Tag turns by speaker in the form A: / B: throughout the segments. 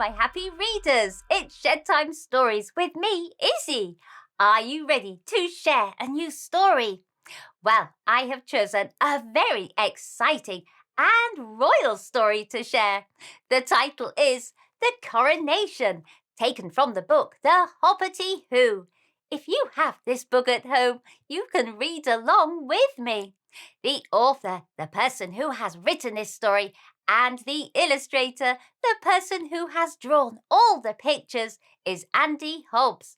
A: my happy readers. It's Shed Time Stories with me, Issy. Are you ready to share a new story? Well, I have chosen a very exciting and royal story to share. The title is The Coronation, taken from the book The HoppertyWho. If you have this book at home, you can read along with me. The author, the person who has written this story, and the illustrator, the person who has drawn all the pictures, is Andy Hobbs.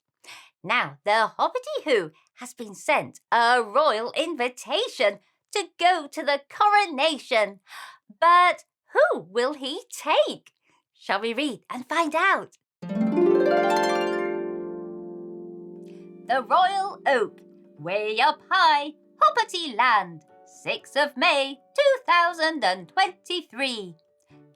A: Now, the HoppertyWho has been sent a royal invitation to go to the coronation. But who will he take? Shall we read and find out? The Royal Oak, way up high, Hoppertyland, 6th of May, 2023.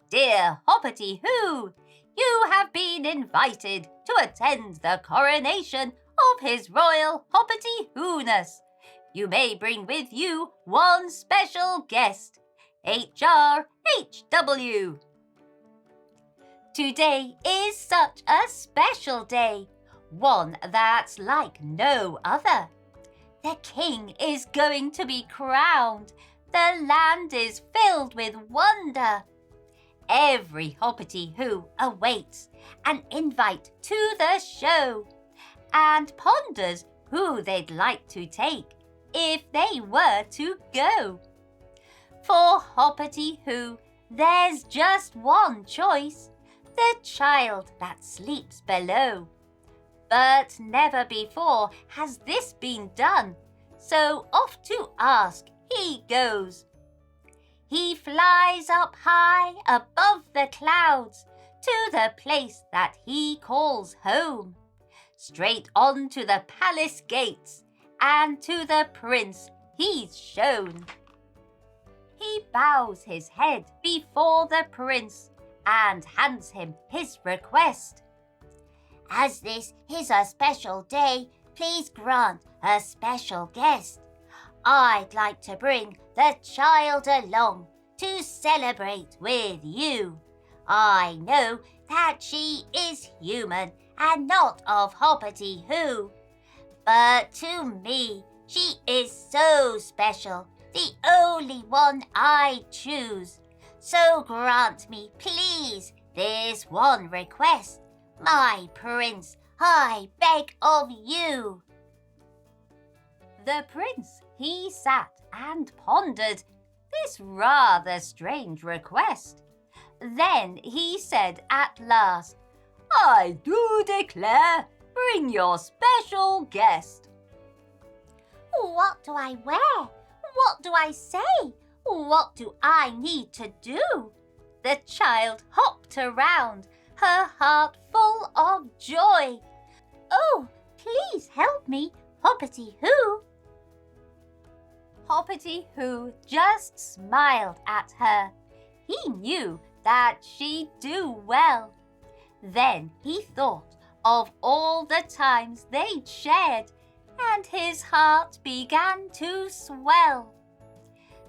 A: Dear HoppertyWho, you have been invited to attend the coronation of His Royal HoppertyWhoness. You may bring with you one special guest, HRHW. Today is such a special day, one that's like no other. The king is going to be crowned. The land is filled with wonder. Every HoppertyWho awaits an invite to the show and ponders who they'd like to take if they were to go. For HoppertyWho, there's just one choice, the child that sleeps below. But never before has this been done, so off to ask he goes. He flies up high above the clouds to the place that he calls home, straight on to the palace gates and to the prince he's shown. He bows his head before the prince and hands him his request. As this is a special day, please grant a special guest. I'd like to bring the child along to celebrate with you. I know that she is human and not of HoppertyWho, but to me she is so special, the only one I choose. So grant me, please, this one request. My prince, I beg of you. The prince, he sat and pondered this rather strange request. Then he said at last, I do declare, bring your special guest. What do I wear? What do I say? What do I need to do? The child hopped around, her heart full of joy. Oh, please help me, HoppertyWho. HoppertyWho just smiled at her. He knew that she'd do well. Then he thought of all the times they'd shared, and his heart began to swell.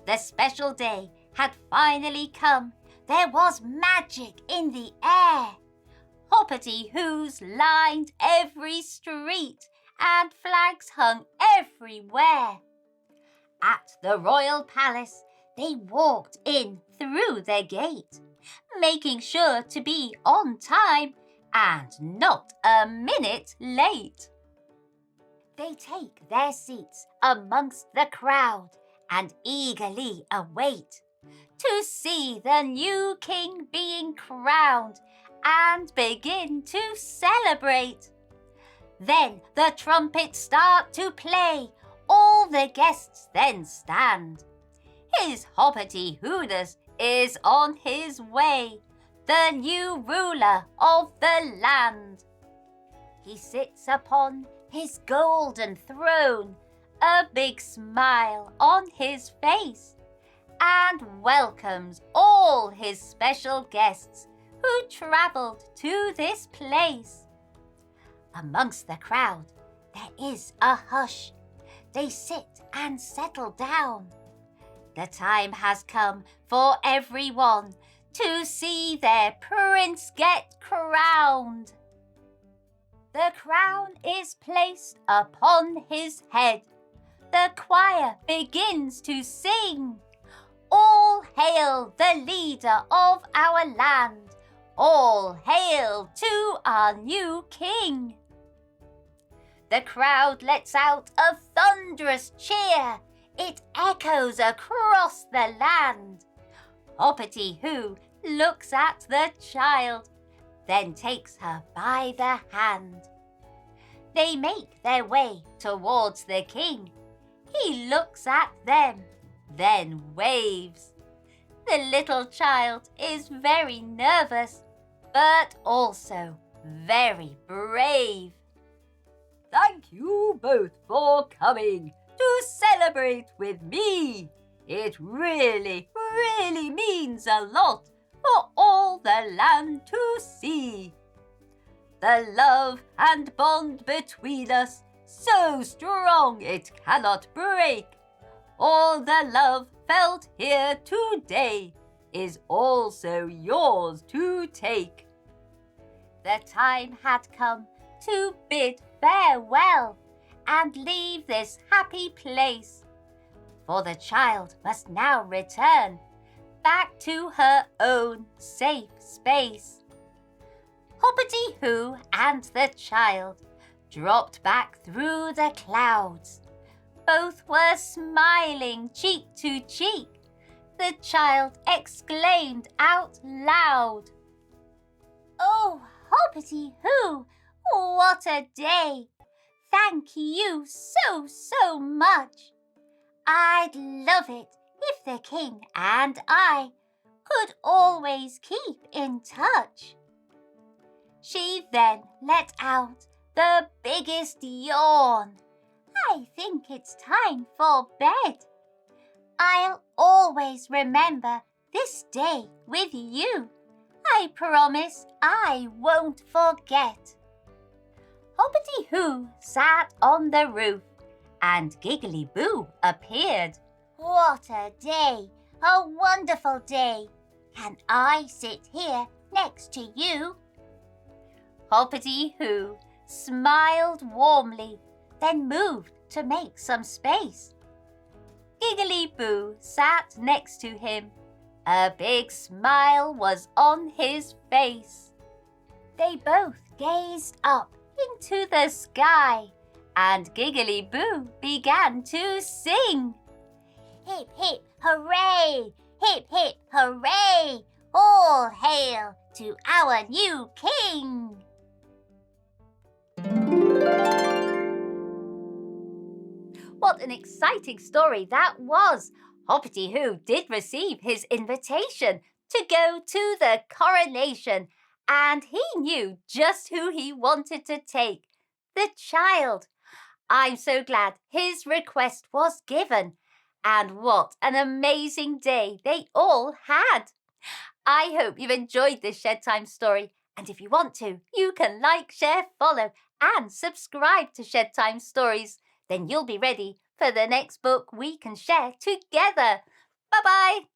A: The special day had finally come. There was magic in the air. HoppertyWho's lined every street, and flags hung everywhere. At the royal palace, they walked in through their gate, making sure to be on time and not a minute late. They take their seats amongst the crowd and eagerly await to see the new king being crowned and begin to celebrate. Then the trumpets start to play. All the guests then stand. His HoppertyWhoness is on his way, the new ruler of the land. He sits upon his golden throne, a big smile on his face, and welcomes all his special guests who travelled to this place. Amongst the crowd, there is a hush. They sit and settle down. The time has come for everyone to see their prince get crowned. The crown is placed upon his head. The choir begins to sing. All hail the leader of our land. All hail to our new king. The crowd lets out a thunderous cheer. It echoes across the land. HoppertyWho looks at the child, then takes her by the hand. They make their way towards the king. He looks at them, then waves. The little child is very nervous, but also very brave. Thank you both for coming to celebrate with me. It really means a lot for all the land to see. The love and bond between us, so strong it cannot break. All the love felt here today is also yours to take. The time had come to bid farewell and leave this happy place, for the child must now return back to her own safe space. HoppertyWho and the child dropped back through the clouds. Both were smiling cheek to cheek. The child exclaimed out loud, "Oh, HoppertyWho, what a day! Thank you so much. I'd love it if the king and I could always keep in touch." She then let out the biggest yawn. "I think it's time for bed. I'll always remember this day with you. I promise I won't forget." HoppertyWho sat on the roof and Giggerly Boo appeared. "What a day! A wonderful day! Can I sit here next to you?" HoppertyWho smiled warmly, then moved to make some space. Giggerly Boo sat next to him. A big smile was on his face. They both gazed up into the sky, and Giggerly Boo began to sing. "Hip, hip, hooray! Hip, hip, hooray! All hail to our new king!" What an exciting story that was! HoppertyWho did receive his invitation to go to the coronation, and he knew just who he wanted to take, the child. I'm so glad his request was given, and what an amazing day they all had. I hope you've enjoyed this Shed Time story, and if you want to, you can like, share, follow, and subscribe to Shed Time Stories. Then you'll be ready for the next book we can share together. Bye-bye!